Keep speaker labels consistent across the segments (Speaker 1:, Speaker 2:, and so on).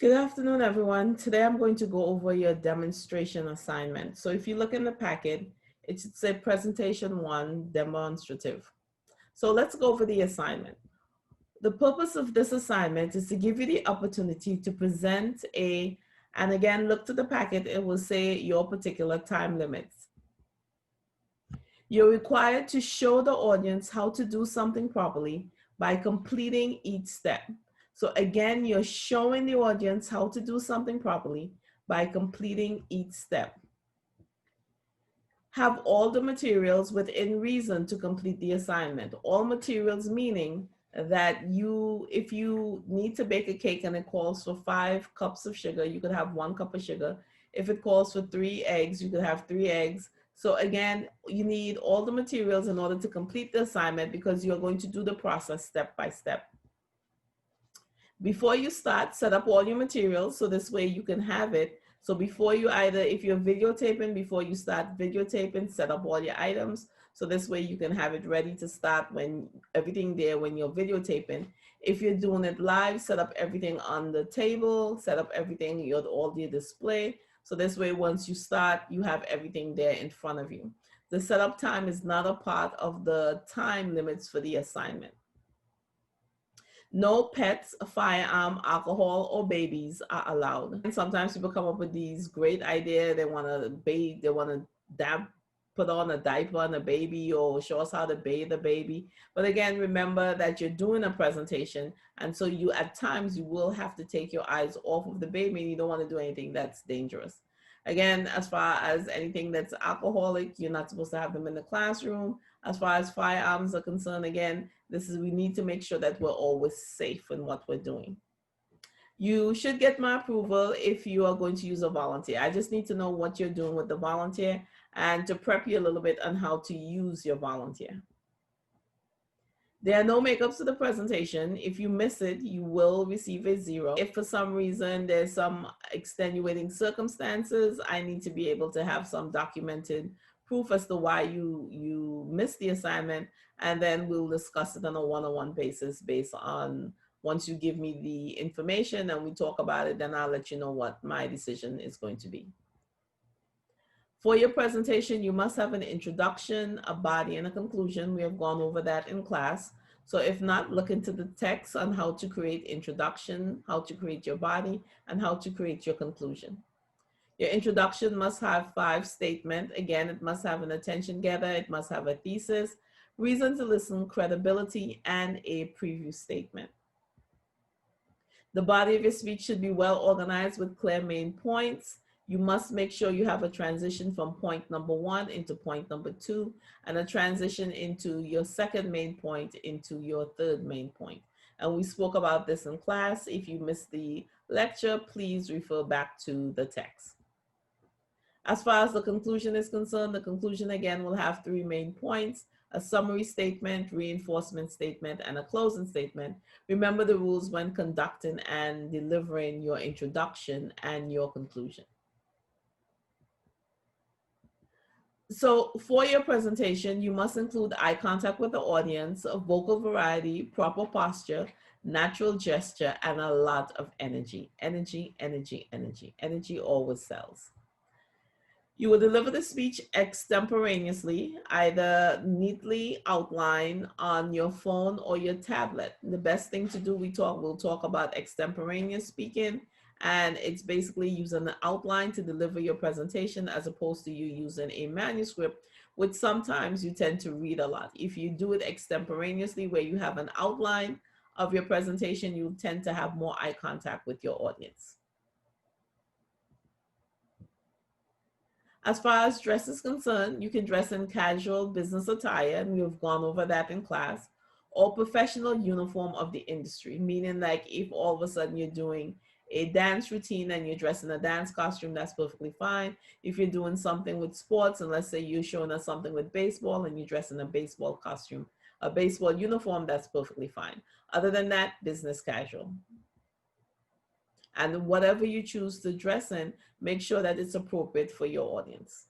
Speaker 1: Good afternoon, everyone. Today I'm going to go over your demonstration assignment. So if you look in the packet, it should say presentation 1, demonstrative. So let's go over the assignment. The purpose of this assignment is to give you the opportunity to present and again, look to the packet, it will say your particular time limits. You're required to show the audience how to do something properly by completing each step. So again, you're showing the audience how to do something properly by completing each step. Have all the materials within reason to complete the assignment. All materials meaning that if you need to bake a cake and it calls for 5 cups of sugar, you could have 1 cup of sugar. If it calls for 3 eggs, you could have 3 eggs. So again, you need all the materials in order to complete the assignment because you're going to do the process step by step. Before you start, set up all your materials so this way you can have it. So before you if you're videotaping, before you start videotaping, set up all your items. So this way you can have it ready to start when everything there when you're videotaping. If you're doing it live, set up everything on the table, set up everything, all the display. So this way, once you start, you have everything there in front of you. The setup time is not a part of the time limits for the assignment. No pets, firearm, alcohol, or babies are allowed. And sometimes people come up with these great ideas. They want to bathe, they want to put on a diaper on a baby or show us how to bathe the baby. But again, remember that you're doing a presentation. And so at times you will have to take your eyes off of the baby and you don't want to do anything that's dangerous. Again, as far as anything that's alcoholic, you're not supposed to have them in the classroom. As far as firearms are concerned, again, we need to make sure that we're always safe in what we're doing. You should get my approval if you are going to use a volunteer. I just need to know what you're doing with the volunteer and to prep you a little bit on how to use your volunteer. There are no makeups to the presentation. If you miss it, you will receive a 0. If for some reason there's some extenuating circumstances, I need to be able to have some documented proof as to why you missed the assignment, and then we'll discuss it on a one-on-one basis based on once you give me the information and we talk about it, then I'll let you know what my decision is going to be. For your presentation, you must have an introduction, a body, and a conclusion. We have gone over that in class. So if not, look into the text on how to create introduction, how to create your body, and how to create your conclusion. Your introduction must have 5 statements. Again, it must have an attention getter, it must have a thesis, reason to listen, credibility, and a preview statement. The body of your speech should be well organized with clear main points. You must make sure you have a transition from point number 1 into point number 2 and a transition into your second main point into your third main point. And we spoke about this in class. If you missed the lecture, please refer back to the text. As far as the conclusion is concerned, the conclusion again will have 3 main points: a summary statement, reinforcement statement, and a closing statement. Remember the rules when conducting and delivering your introduction and your conclusion. So for your presentation, you must include eye contact with the audience, a vocal variety, proper posture, natural gesture, and a lot of energy. Energy, energy, energy. Energy always sells. You will deliver the speech extemporaneously, either neatly outlined on your phone or your tablet. The best thing to do, we'll talk about extemporaneous speaking, and it's basically using an outline to deliver your presentation as opposed to you using a manuscript, which sometimes you tend to read a lot. If you do it extemporaneously where you have an outline of your presentation, you tend to have more eye contact with your audience. As far as dress is concerned, you can dress in casual business attire, and we've gone over that in class, or professional uniform of the industry, meaning like if all of a sudden you're doing a dance routine and you're dressed in a dance costume, that's perfectly fine. If you're doing something with sports, and let's say you're showing us something with baseball and you dress in a baseball costume, a baseball uniform, that's perfectly fine. Other than that, business casual. And whatever you choose to dress in, make sure that it's appropriate for your audience.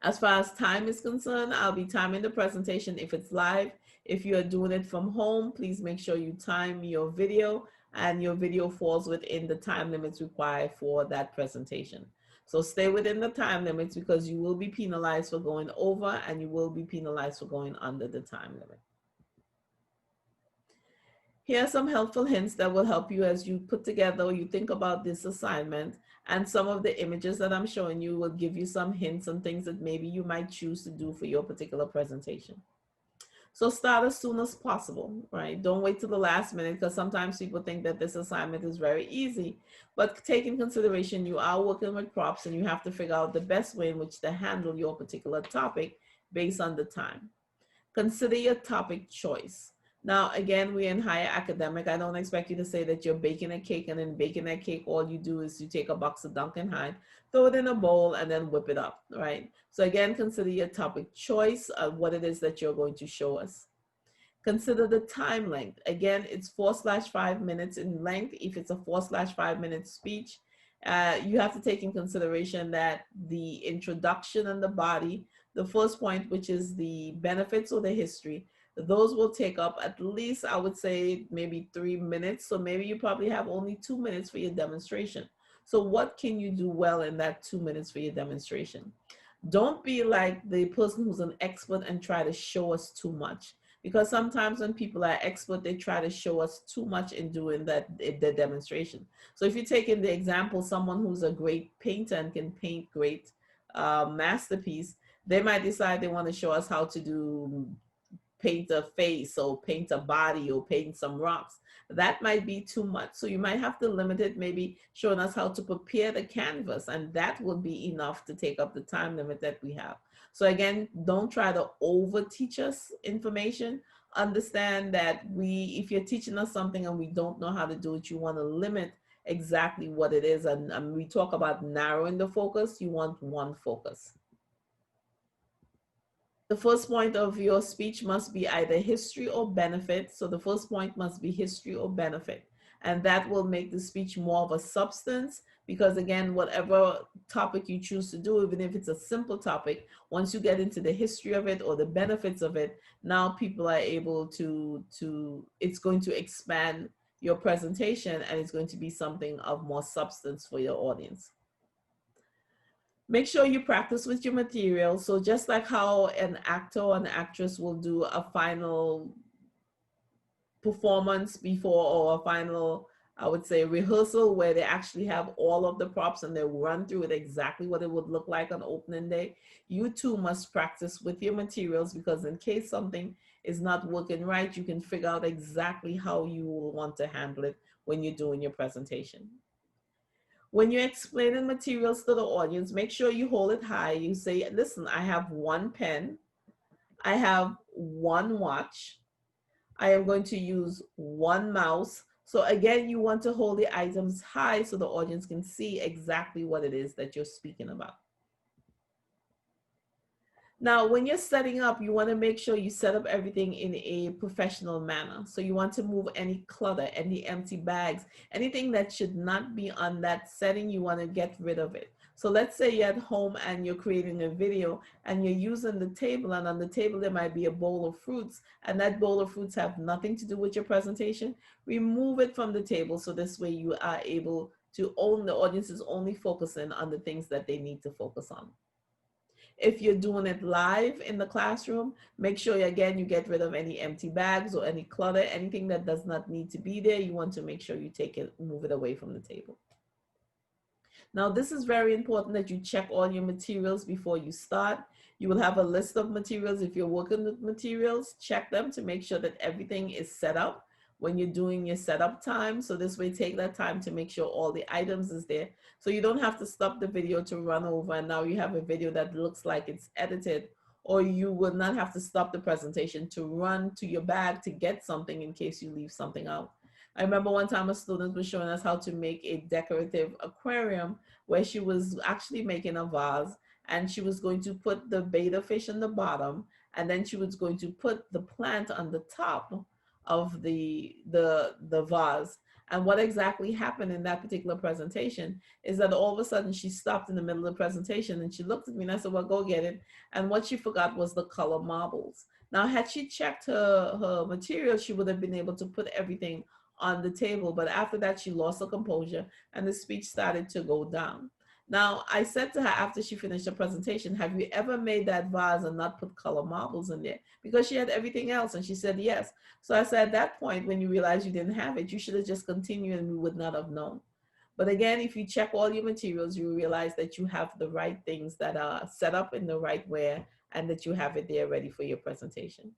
Speaker 1: As far as time is concerned, I'll be timing the presentation if it's live. If you're doing it from home, please make sure you time your video and your video falls within the time limits required for that presentation. So stay within the time limits because you will be penalized for going over and you will be penalized for going under the time limit. Here are some helpful hints that will help you as you put together or you think about this assignment, and some of the images that I'm showing you will give you some hints and things that maybe you might choose to do for your particular presentation. So start as soon as possible, right? Don't wait till the last minute because sometimes people think that this assignment is very easy, but take in consideration you are working with props and you have to figure out the best way in which to handle your particular topic based on the time. Consider your topic choice. Now, again, we're in higher academic. I don't expect you to say that you're baking a cake and in baking that cake, all you do is you take a box of Dunkin' High, throw it in a bowl and then whip it up, right? So again, consider your topic choice of what it is that you're going to show us. Consider the time length. Again, it's 4/5 minutes in length. If it's a 4/5 minute speech, you have to take in consideration that the introduction and the body, the first point, which is the benefits or the history, those will take up at least, I would say, maybe 3 minutes. So maybe you probably have only 2 minutes for your demonstration. So what can you do well in that 2 minutes for your demonstration? Don't be like the person who's an expert and try to show us too much. Because sometimes when people are expert, they try to show us too much in doing the demonstration. So if you take in the example, someone who's a great painter and can paint great masterpiece, they might decide they want to show us how to do paint a face or paint a body or paint some rocks. That might be too much. So you might have to limit it, maybe showing us how to prepare the canvas, and that would be enough to take up the time limit that we have. So again, don't try to over teach us information. Understand that if you're teaching us something and we don't know how to do it, you want to limit exactly what it is. And we talk about narrowing the focus. You want one focus. The first point of your speech must be either history or benefit. So the first point must be history or benefit. And that will make the speech more of a substance because again, whatever topic you choose to do, even if it's a simple topic, once you get into the history of it or the benefits of it, now people are able to it's going to expand your presentation and it's going to be something of more substance for your audience. Make sure you practice with your material. So just like how an actor or an actress will do a final performance before or a final, I would say, rehearsal where they actually have all of the props and they run through it exactly what it would look like on opening day, you too must practice with your materials because in case something is not working right, you can figure out exactly how you will want to handle it when you're doing your presentation. When you're explaining materials to the audience, make sure you hold it high. You say, listen, I have one pen, I have one watch, I am going to use one mouse. So again, you want to hold the items high so the audience can see exactly what it is that you're speaking about. Now, when you're setting up, you want to make sure you set up everything in a professional manner. So you want to move any clutter, any empty bags, anything that should not be on that setting, you want to get rid of it. So let's say you're at home and you're creating a video and you're using the table, and on the table there might be a bowl of fruits, and that bowl of fruits have nothing to do with your presentation. Remove it from the table so this way you are able to the audience is only focusing on the things that they need to focus on. If you're doing it live in the classroom, make sure again you get rid of any empty bags or any clutter, anything that does not need to be there. You want to make sure you move it away from the table. Now, this is very important that you check all your materials before you start. You will have a list of materials. If you're working with materials, check them to make sure that everything is set up when you're doing your setup time. So this way, take that time to make sure all the items is there. So you don't have to stop the video to run over and now you have a video that looks like it's edited, or you would not have to stop the presentation to run to your bag to get something in case you leave something out. I remember one time a student was showing us how to make a decorative aquarium where she was actually making a vase and she was going to put the betta fish in the bottom and then she was going to put the plant on the top of the vase. And what exactly happened in that particular presentation is that all of a sudden she stopped in the middle of the presentation and she looked at me and I said, well, go get it. And what she forgot was the color marbles. Now, had she checked her material, she would have been able to put everything on the table. But after that, she lost her composure and the speech started to go down. Now, I said to her after she finished the presentation, have you ever made that vase and not put color marbles in there? Because she had everything else. And she said, yes. So I said, at that point, when you realized you didn't have it, you should have just continued and we would not have known. But again, if you check all your materials, you realize that you have the right things that are set up in the right way and that you have it there ready for your presentation.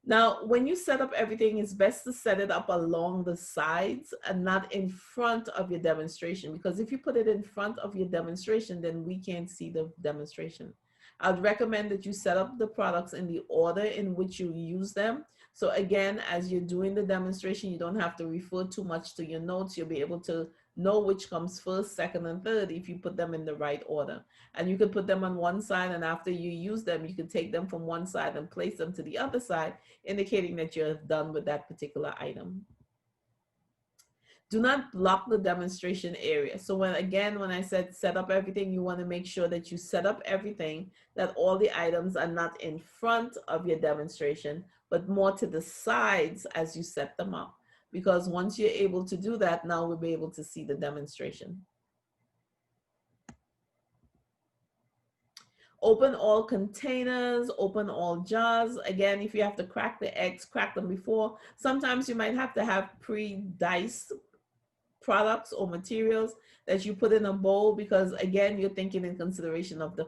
Speaker 1: Now, when you set up everything, it's best to set it up along the sides and not in front of your demonstration, because if you put it in front of your demonstration, then we can't see the demonstration. I'd recommend that you set up the products in the order in which you use them. So again, as you're doing the demonstration, you don't have to refer too much to your notes. You'll be able to know which comes first, second, and third if you put them in the right order. And you could put them on one side, and after you use them, you can take them from one side and place them to the other side, indicating that you're done with that particular item. Do not block the demonstration area. So when I said set up everything, you want to make sure that you set up everything, that all the items are not in front of your demonstration, but more to the sides as you set them up. Because once you're able to do that, now we'll be able to see the demonstration. Open all containers, open all jars. Again, if you have to crack the eggs, crack them before. Sometimes you might have to have pre-diced products or materials that you put in a bowl, because again, you're thinking in consideration of the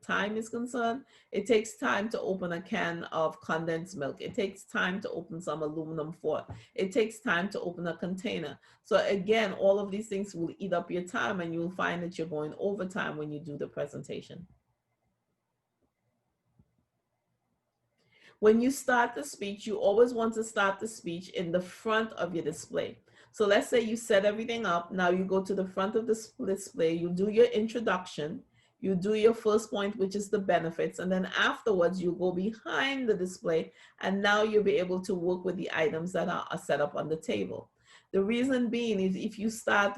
Speaker 1: time is concerned. It takes time to open a can of condensed milk. It takes time to open some aluminum foil. It takes time to open a container. So again, all of these things will eat up your time, and you'll find that you're going over time when you do the presentation. When you start the speech, you always want to start the speech in the front of your display. So let's say you set everything up. Now you go to the front of the display, you do your introduction, you do your first point, which is the benefits, and then afterwards you go behind the display, and now you'll be able to work with the items that are set up on the table. The reason being is if you start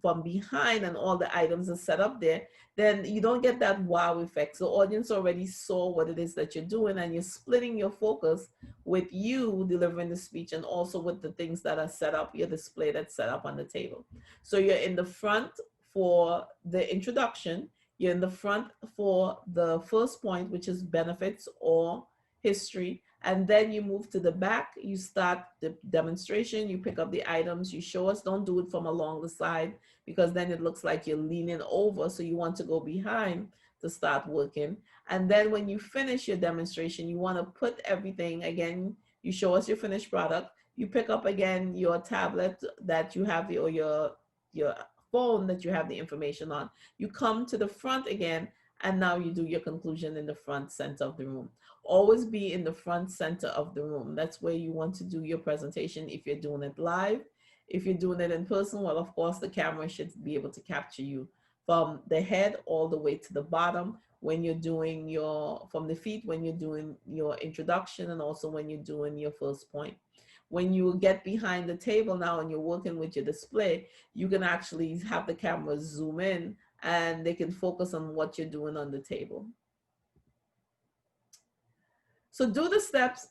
Speaker 1: from behind and all the items are set up there, then you don't get that wow effect. So the audience already saw what it is that you're doing, and you're splitting your focus with you delivering the speech and also with the things that are set up, your display that's set up on the table. So you're in the front for the introduction, you're in the front for the first point, which is benefits or history, and then you move to the back, you start the demonstration, you pick up the items, you show us. Don't do it from along the side, because then it looks like you're leaning over. So you want to go behind to start working. And then when you finish your demonstration, you want to put everything, again, you show us your finished product, you pick up again your tablet that you have, or your phone that you have the information on. You come to the front again, and now you do your conclusion in the front center of the room. Always be in the front center of the room. That's where you want to do your presentation if you're doing it live. If you're doing it in person, well, of course, the camera should be able to capture you from the head all the way to the bottom when you're doing from the feet, when you're doing your introduction, and also when you're doing your first point. When you get behind the table now and you're working with your display, you can actually have the camera zoom in and they can focus on what you're doing on the table. So do the steps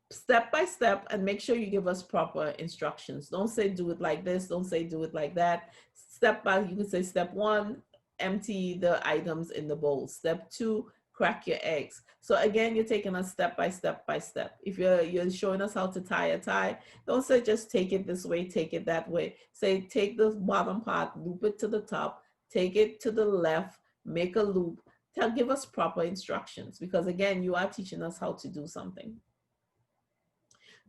Speaker 1: step by step and make sure you give us proper instructions. Don't say do it like this, don't say do it like that. Step by, you can say step 1, empty the items in the bowl. Step 2, crack your eggs. So again, you're taking us step by step by step. If you're showing us how to tie a tie, don't say just take it this way, take it that way. Say take the bottom part, loop it to the top, take it to the left, make a loop. Give us proper instructions, because again, you are teaching us how to do something.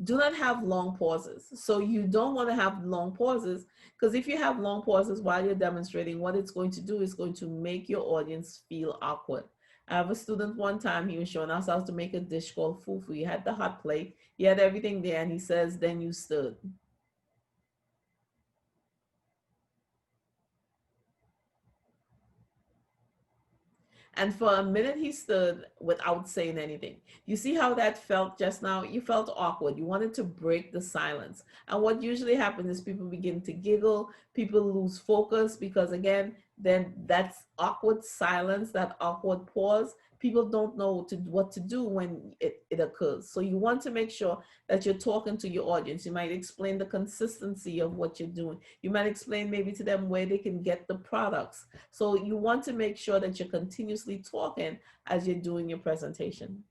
Speaker 1: Do not have long pauses. So you don't want to have long pauses, because if you have long pauses while you're demonstrating, what it's going to do is going to make your audience feel awkward. I have a student one time, he was showing us how to make a dish called fufu. He had the hot plate, he had everything there, and he says, then you stirred. And for a minute, he stood without saying anything. You see how that felt just now? You felt awkward. You wanted to break the silence. And what usually happens is people begin to giggle, people lose focus, because again, then that's awkward silence, that awkward pause people don't know what to do when it occurs. So you want to make sure that you're talking to your audience. You might explain the consistency of what you're doing. You might explain maybe to them where they can get the products. So you want to make sure that you're continuously talking as you're doing your presentation.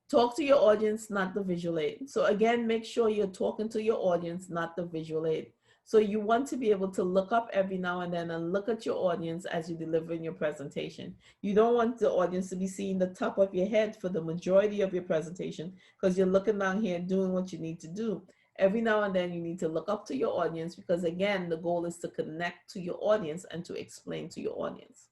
Speaker 1: Talk to your audience, not the visual aid. So again, make sure you're talking to your audience, not the visual aid. So you want to be able to look up every now and then and look at your audience as you deliver in your presentation. You don't want the audience to be seeing the top of your head for the majority of your presentation, because you're looking down here doing what you need to do. Every now and then you need to look up to your audience, because again, the goal is to connect to your audience and to explain to your audience.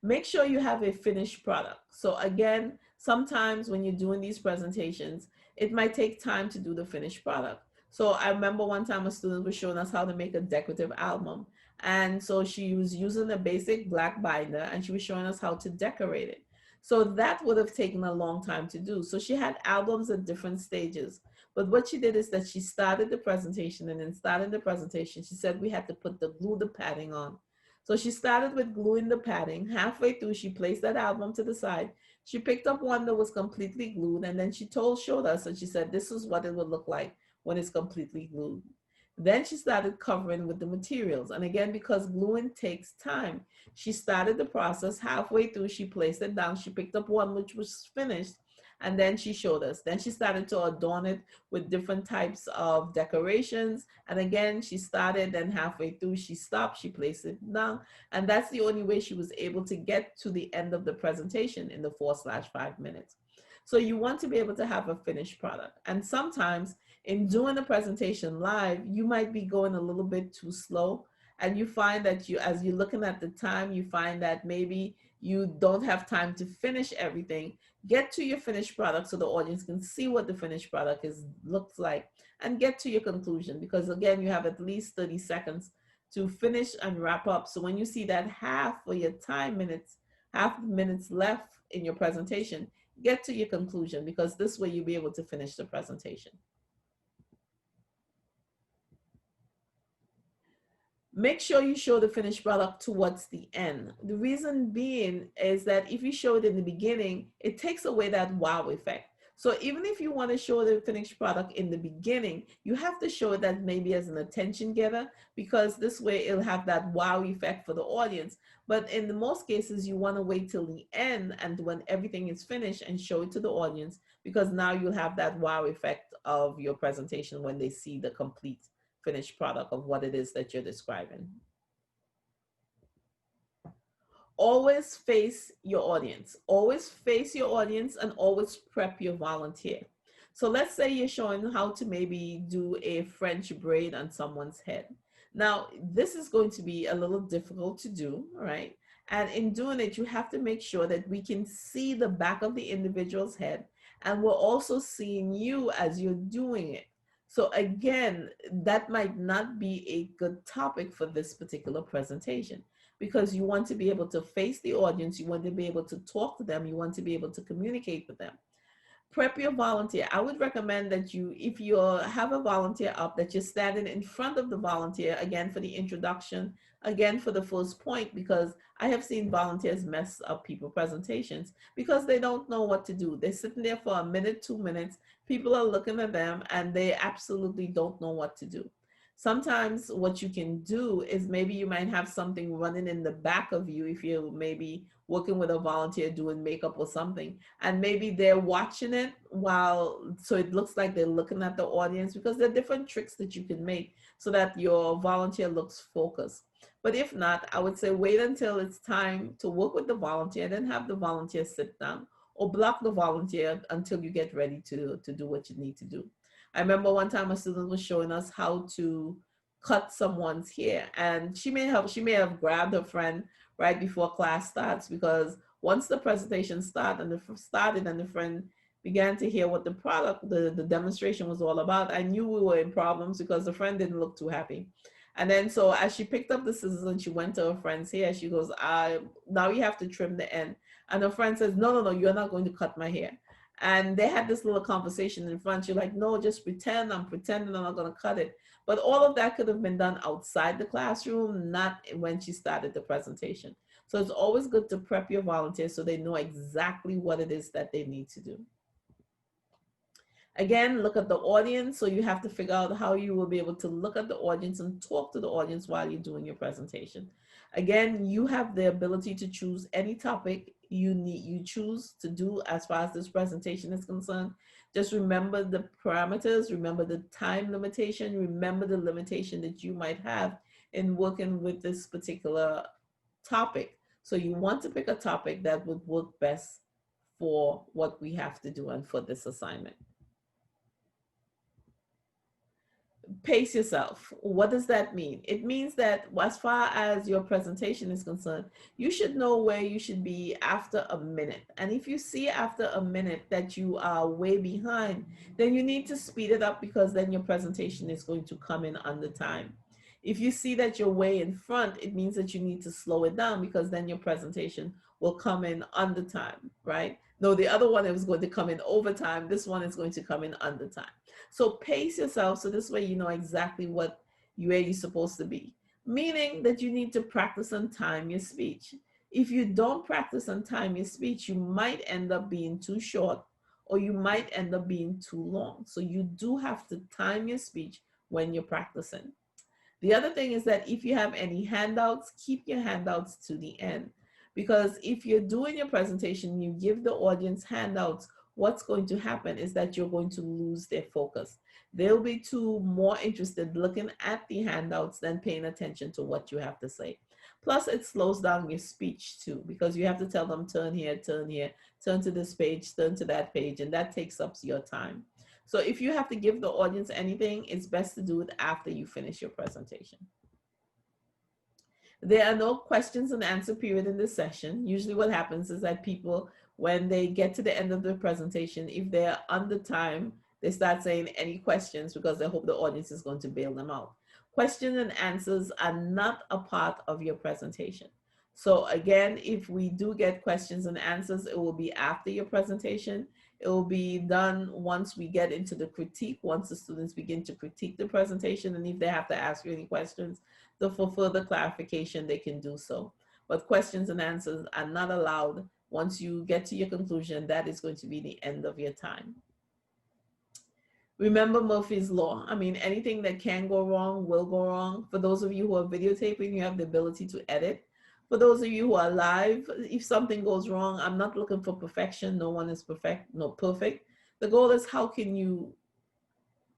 Speaker 1: Make sure you have a finished product. So again, sometimes when you're doing these presentations, it might take time to do the finished product. So I remember one time a student was showing us how to make a decorative album. And so she was using a basic black binder and she was showing us how to decorate it. So that would have taken a long time to do. So she had albums at different stages. But what she did is that she started the presentation, and in starting the presentation, she said we had to put the padding on. So she started with gluing the padding. Halfway through, she placed that album to the side. She picked up one that was completely glued, and then she showed us, and she said, this is what it would look like when it's completely glued. Then she started covering with the materials. And again, because gluing takes time, she started the process. Halfway through, she placed it down. She picked up one which was finished, and then she showed us. Then she started to adorn it with different types of decorations. And again, she started, and halfway through, she stopped, she placed it down. And that's the only way she was able to get to the end of the presentation in the 4/5 minutes. So you want to be able to have a finished product. And sometimes in doing the presentation live, you might be going a little bit too slow. And you find that as you're looking at the time, you find that maybe you don't have time to finish everything. Get to your finished product so the audience can see what the finished product looks like, and get to your conclusion, because again, you have at least 30 seconds to finish and wrap up. So when you see that half of your half minutes left in your presentation, get to your conclusion, because this way you'll be able to finish the presentation. Make sure you show the finished product towards the end. The reason being is that if you show it in the beginning, it takes away that wow effect. So even if you want to show the finished product in the beginning, you have to show that maybe as an attention getter, because this way it'll have that wow effect for the audience. But in the most cases, you want to wait till the end and when everything is finished and show it to the audience, because now you'll have that wow effect of your presentation when they see the complete finished product of what it is that you're describing. Always face your audience. Always face your audience and always prep your volunteer. So let's say you're showing how to maybe do a French braid on someone's head. Now, this is going to be a little difficult to do, right? And in doing it, you have to make sure that we can see the back of the individual's head, and we're also seeing you as you're doing it. So again, that might not be a good topic for this particular presentation, because you want to be able to face the audience, you want to be able to talk to them, you want to be able to communicate with them. Prep your volunteer. I would recommend that if you have a volunteer up, that you're standing in front of the volunteer, again, for the introduction, again, for the first point, because I have seen volunteers mess up people's presentations because they don't know what to do. They're sitting there for a minute, 2 minutes. People are looking at them and they absolutely don't know what to do. Sometimes what you can do is maybe you might have something running in the back of you if you're maybe working with a volunteer doing makeup or something, and maybe they're watching it so it looks like they're looking at the audience, because there are different tricks that you can make so that your volunteer looks focused. But if not, I would say wait until it's time to work with the volunteer, then have the volunteer sit down, or block the volunteer until you get ready to do what you need to do. I remember one time a student was showing us how to cut someone's hair, and she may have grabbed her friend right before class starts, because once the presentation started and the friend began to hear what the demonstration was all about, I knew we were in problems, because the friend didn't look too happy. And then so as she picked up the scissors and she went to her friend's hair, she goes, now you have to trim the end. And her friend says, no, you're not going to cut my hair. And they had this little conversation in front. You're like, no, just pretend. I'm pretending I'm not going to cut it. But all of that could have been done outside the classroom, not when she started the presentation. So it's always good to prep your volunteers so they know exactly what it is that they need to do. Again, look at the audience. So you have to figure out how you will be able to look at the audience and talk to the audience while you're doing your presentation. Again, you have the ability to choose any topic you choose to do as far as this presentation is concerned. Just remember the parameters, remember the time limitation, remember the limitation that you might have in working with this particular topic. So you want to pick a topic that would work best for what we have to do and for this assignment. Pace yourself. What does that mean? It means that as far as your presentation is concerned, you should know where you should be after a minute. And if you see after a minute that you are way behind, then you need to speed it up, because then your presentation is going to come in under time. If you see that you're way in front, it means that you need to slow it down, because then your presentation will come in under time, right? No, the other one, it was going to come in over time. This one is going to come in under time. So pace yourself, so this way you know exactly where you're supposed to be. Meaning that you need to practice and time your speech. If you don't practice and time your speech, you might end up being too short, or you might end up being too long. So you do have to time your speech when you're practicing. The other thing is that if you have any handouts, keep your handouts to the end. Because if you're doing your presentation, you give the audience handouts, what's going to happen is that you're going to lose their focus. They'll be more interested looking at the handouts than paying attention to what you have to say. Plus, it slows down your speech too, because you have to tell them, turn here, turn to this page, turn to that page, and that takes up your time. So if you have to give the audience anything, it's best to do it after you finish your presentation. There are no questions and answer period in this session. Usually what happens is that people, when they get to the end of the presentation, if they're under time, they start saying any questions, because they hope the audience is going to bail them out. Questions and answers are not a part of your presentation. So again, if we do get questions and answers, it will be after your presentation. It will be done once we get into the critique, once the students begin to critique the presentation, and if they have to ask you any questions, for further clarification, they can do so. But questions and answers are not allowed. Once you get to your conclusion, that is going to be the end of your time. Remember Murphy's Law. I mean, anything that can go wrong will go wrong. For those of you who are videotaping, you have the ability to edit. For those of you who are live, if something goes wrong, I'm not looking for perfection. No one is perfect. The goal is, how can you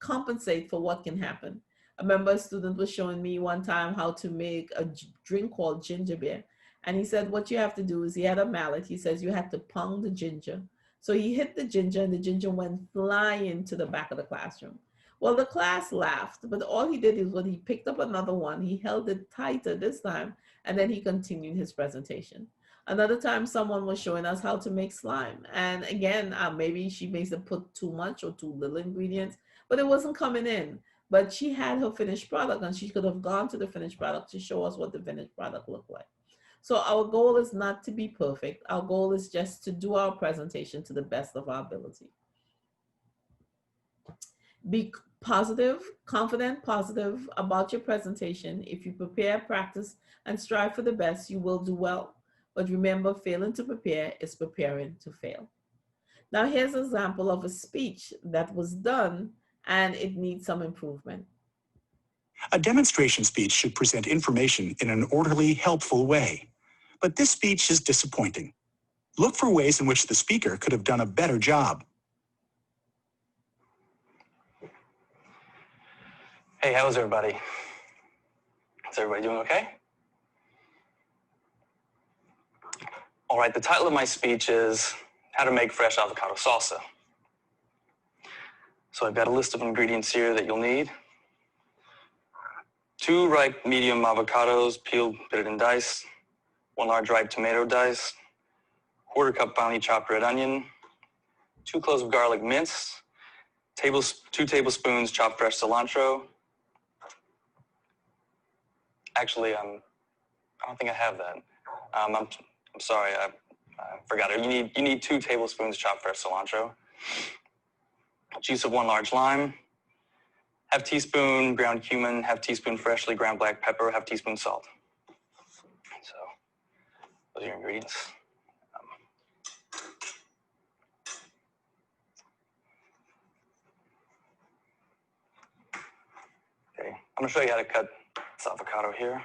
Speaker 1: compensate for what can happen? I remember a student was showing me one time how to make a drink called ginger beer. And he said, what you have to do is, he had a mallet. He says you have to pound the ginger. So he hit the ginger, and the ginger went flying to the back of the classroom. Well, the class laughed, but all he did is, when he picked up another one, he held it tighter this time, and then he continued his presentation. Another time, someone was showing us how to make slime. And again, maybe she may have put too much or too little ingredients, but it wasn't coming in. But she had her finished product, and she could have gone to the finished product to show us what the finished product looked like. So our goal is not to be perfect. Our goal is just to do our presentation to the best of our ability. Be positive, confident, positive about your presentation. If you prepare, practice, and strive for the best, you will do well. But remember, failing to prepare is preparing to fail. Now here's an example of a speech that was done, and it needs some improvement.
Speaker 2: A demonstration speech should present information in an orderly, helpful way. But this speech is disappointing. Look for ways in which the speaker could have done a better job.
Speaker 3: Hey, how's everybody? Is everybody doing okay? All right, the title of my speech is How to Make Fresh Avocado Salsa. So I've got a list of ingredients here that you'll need. 2 ripe medium avocados, peeled, pitted, and diced. 1 large ripe tomato diced. 1/4 cup finely chopped red onion. 2 cloves of garlic minced. 2 tablespoons chopped fresh cilantro. Actually, I don't think I have that. I'm sorry, I forgot it. You need 2 tablespoons chopped fresh cilantro. Juice of 1 large lime, half teaspoon ground cumin, half teaspoon freshly ground black pepper, half teaspoon salt. So those are your ingredients. Okay, I'm gonna show you how to cut this avocado here.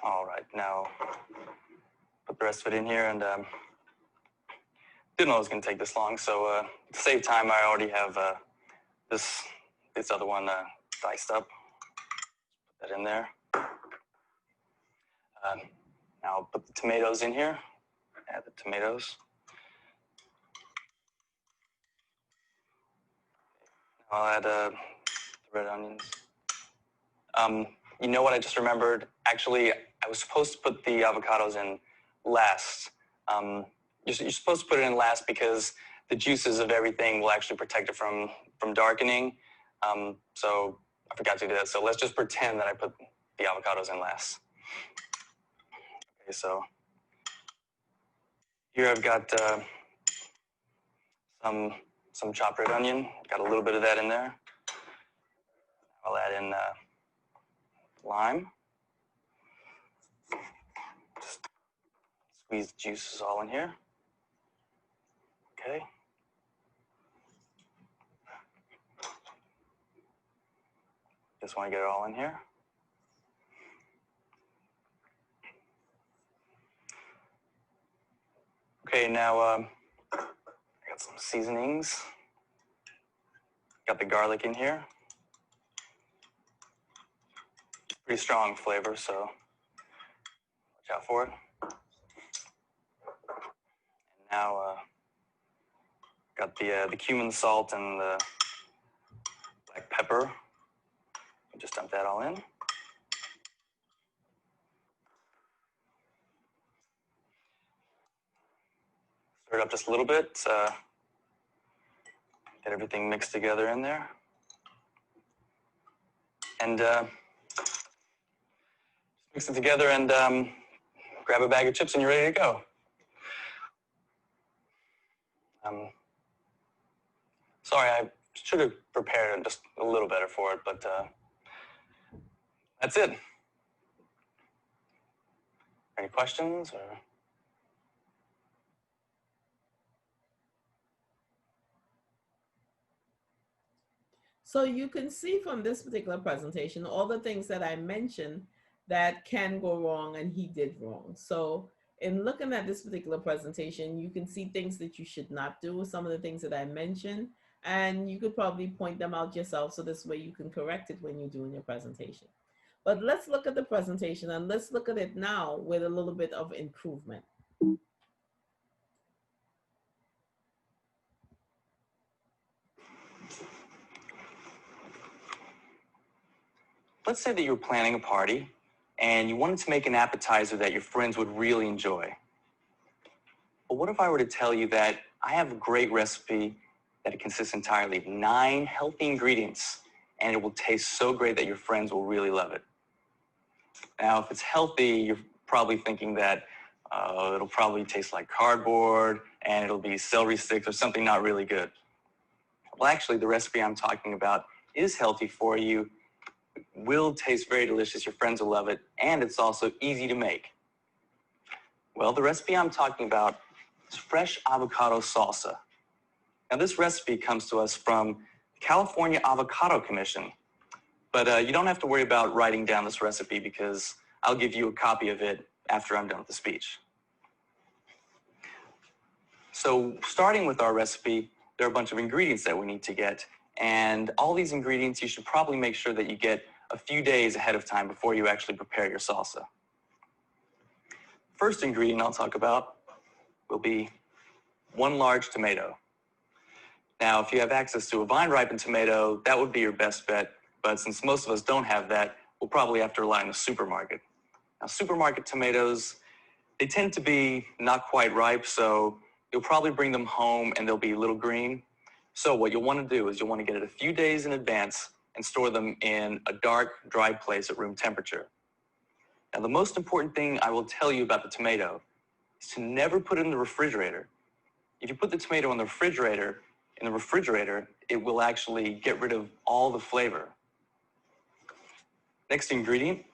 Speaker 3: All right, now put the rest of it in here, and didn't know it was going to take this long, so to save time, I already have this other one diced up. Put that in there. Now I'll put the tomatoes in here. Add the tomatoes. I'll add the red onions. You know what I just remembered? Actually, I was supposed to put the avocados in last. You're supposed to put it in last because the juices of everything will actually protect it from darkening. So I forgot to do that. So let's just pretend that I put the avocados in last. Okay, so here I've got some chopped red onion. Got a little bit of that in there. I'll add in lime. Just squeeze the juices all in here. Okay. Just want to get it all in here. Okay, now I got some seasonings. Got the garlic in here. Pretty strong flavor, so watch out for it. And now got the cumin, salt, and the black pepper. Just dump that all in. Stir it up just a little bit. Get everything mixed together in there. And mix it together and grab a bag of chips and you're ready to go. Sorry, I should have prepared it just a little better for it, but that's it. Any questions? Or?
Speaker 1: So you can see from this particular presentation, all the things that I mentioned that can go wrong and he did wrong. So in looking at this particular presentation, you can see things that you should not do, some of the things that I mentioned, and you could probably point them out yourself so this way you can correct it when you're doing your presentation. But let's look at the presentation and let's look at it now with a little bit of improvement.
Speaker 3: Let's say that you were planning a party and you wanted to make an appetizer that your friends would really enjoy. But what if I were to tell you that I have a great recipe that it consists entirely of 9 healthy ingredients and it will taste so great that your friends will really love it? Now, if it's healthy, you're probably thinking that it'll probably taste like cardboard and it'll be celery sticks or something not really good. Well, actually, the recipe I'm talking about is healthy for you, will taste very delicious, your friends will love it, and it's also easy to make. Well, the recipe I'm talking about is fresh avocado salsa. Now, this recipe comes to us from the California Avocado Commission, But you don't have to worry about writing down this recipe because I'll give you a copy of it after I'm done with the speech. So starting with our recipe, there are a bunch of ingredients that we need to get. And all these ingredients, you should probably make sure that you get a few days ahead of time before you actually prepare your salsa. First ingredient I'll talk about will be 1 large tomato. Now, if you have access to a vine-ripened tomato, that would be your best bet. But since most of us don't have that, we'll probably have to rely on the supermarket. Now, supermarket tomatoes, they tend to be not quite ripe, so you'll probably bring them home and they'll be a little green. So what you'll want to do is you'll want to get it a few days in advance and store them in a dark, dry place at room temperature. Now, the most important thing I will tell you about the tomato is to never put it in the refrigerator. If you put the tomato in the refrigerator, it will actually get rid of all the flavor. Next ingredient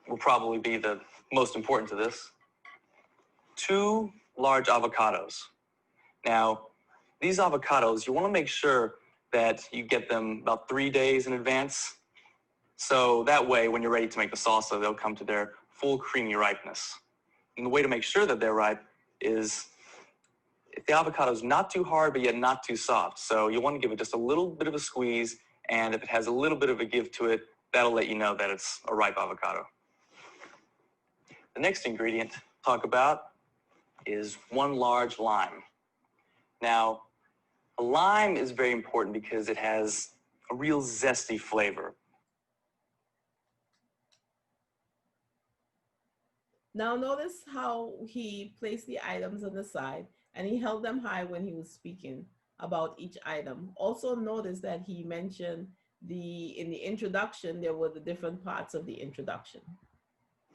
Speaker 3: will probably be the most important to this. 2 large avocados. Now, these avocados, you want to make sure that you get them about 3 days in advance. So that way, when you're ready to make the salsa, they'll come to their full creamy ripeness. And the way to make sure that they're ripe is if the avocado is not too hard, but yet not too soft. So you want to give it just a little bit of a squeeze, and if it has a little bit of a give to it, that'll let you know that it's a ripe avocado. The next ingredient to talk about is 1 large lime. Now, a lime is very important because it has a real zesty flavor.
Speaker 1: Now notice how he placed the items on the side and he held them high when he was speaking about each item. Also notice that he mentioned in the introduction, there were the different parts of the introduction.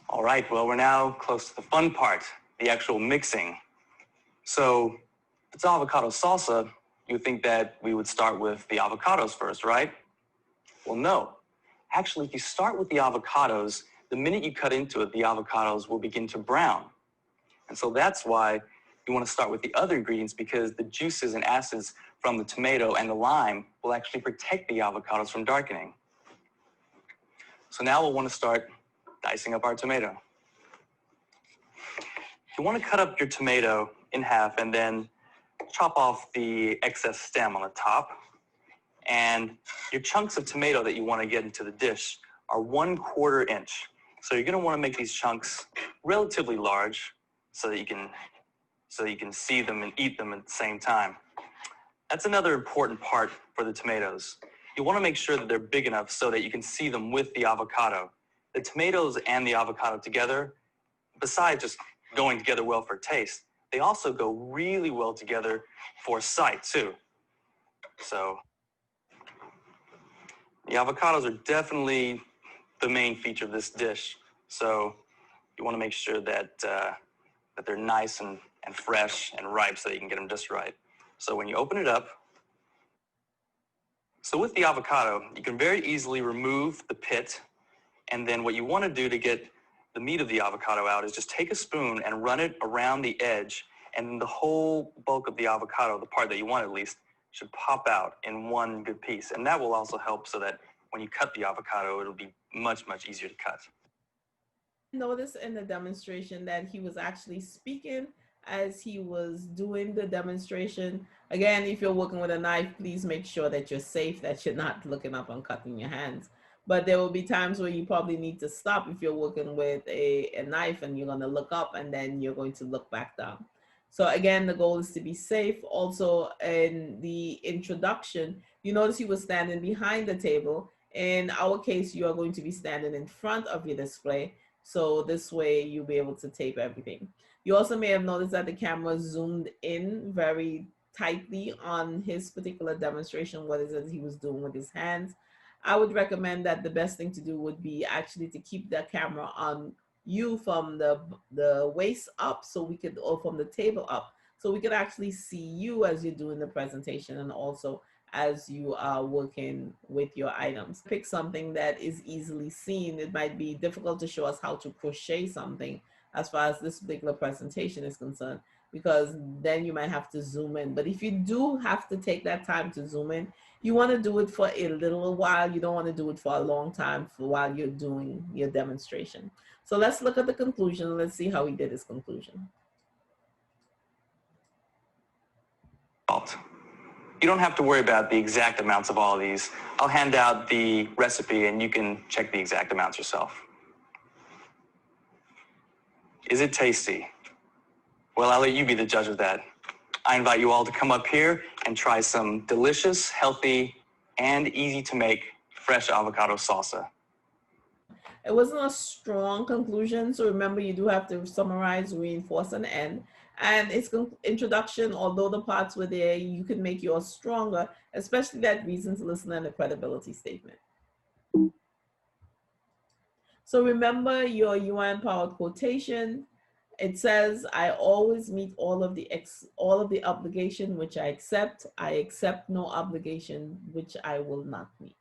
Speaker 3: All right, well, we're now close to the fun part, the actual mixing. So if it's avocado salsa, you would think that we would start with the avocados first, right? Well, no. Actually, if you start with the avocados, the minute you cut into it, the avocados will begin to brown. And so that's why you want to start with the other ingredients, because the juices and acids from the tomato and the lime will actually protect the avocados from darkening. So now we'll want to start dicing up our tomato. You want to cut up your tomato in half and then chop off the excess stem on the top. And your chunks of tomato that you want to get into the dish are 1/4 inch. So you're going to want to make these chunks relatively large so that you can see them and eat them at the same time. That's another important part for the tomatoes. You want to make sure that they're big enough so that you can see them with the avocado. The tomatoes and the avocado together, besides just going together well for taste, they also go really well together for sight too. So the avocados are definitely the main feature of this dish. So you want to make sure that they're nice and fresh and ripe so that you can get them just right. So when you open it up, so with the avocado, you can very easily remove the pit. And then what you want to do to get the meat of the avocado out is just take a spoon and run it around the edge, and the whole bulk of the avocado, the part that you want at least, should pop out in one good piece. And that will also help so that when you cut the avocado, it'll be much, much easier to cut.
Speaker 1: Notice in the demonstration that he was actually speaking as he was doing the demonstration. Again, if you're working with a knife, please make sure that you're safe, that you're not looking up and cutting your hands. But there will be times where you probably need to stop if you're working with a knife and you're going to look up and then you're going to look back down. So again, the goal is to be safe. Also, in the introduction, you notice he was standing behind the table. In our case, you are going to be standing in front of your display. So this way you'll be able to tape everything. You also may have noticed that the camera zoomed in very tightly on his particular demonstration, what is it he was doing with his hands. I would recommend that the best thing to do would be actually to keep the camera on you from the waist up, so we could, or from the table up, so we could actually see you as you're doing the presentation and also as you are working with your items. Pick something that is easily seen. It might be difficult to show us how to crochet something as far as this particular presentation is concerned. because then you might have to zoom in. But if you do have to take that time to zoom in, you want to do it for a little while. You don't want to do it for a long time while you're doing your demonstration. So let's look at the conclusion. Let's see how he did his conclusion.
Speaker 3: You don't have to worry about the exact amounts of all of these. I'll hand out the recipe and you can check the exact amounts yourself. Is it tasty? Well, I'll let you be the judge of that. I invite you all to come up here and try some delicious, healthy, and easy to make fresh avocado salsa.
Speaker 1: It wasn't a strong conclusion, so remember you do have to summarize, reinforce, and end. And its introduction, although the parts were there, you could make yours stronger, especially that reason to listen and the credibility statement. So remember your UN powered quotation. It says, I always meet all of the obligation which I accept. I accept no obligation which I will not meet.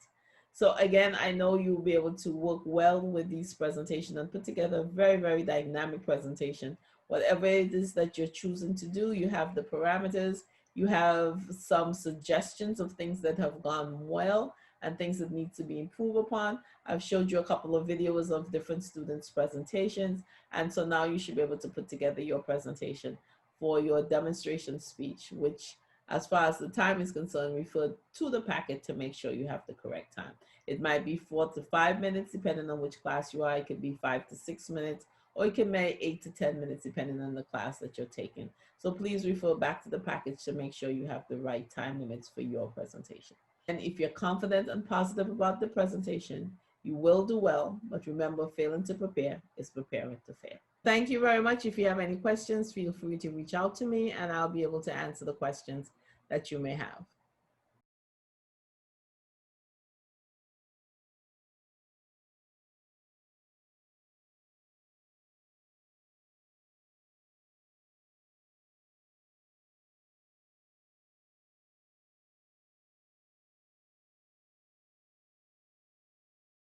Speaker 1: So again, I know you'll be able to work well with these presentations and put together a very, very dynamic presentation. Whatever it is that you're choosing to do, you have the parameters, you have some suggestions of things that have gone well and things that need to be improved upon. I've showed you a couple of videos of different students' presentations. And so now you should be able to put together your presentation for your demonstration speech, which as far as the time is concerned, refer to the packet to make sure you have the correct time. It might be 4 to 5 minutes, depending on which class you are. It could be 5 to 6 minutes, or it can be 8 to 10 minutes, depending on the class that you're taking. So please refer back to the package to make sure you have the right time limits for your presentation. And if you're confident and positive about the presentation, you will do well. But remember, failing to prepare is preparing to fail. Thank you very much. If you have any questions, feel free to reach out to me and I'll be able to answer the questions that you may have.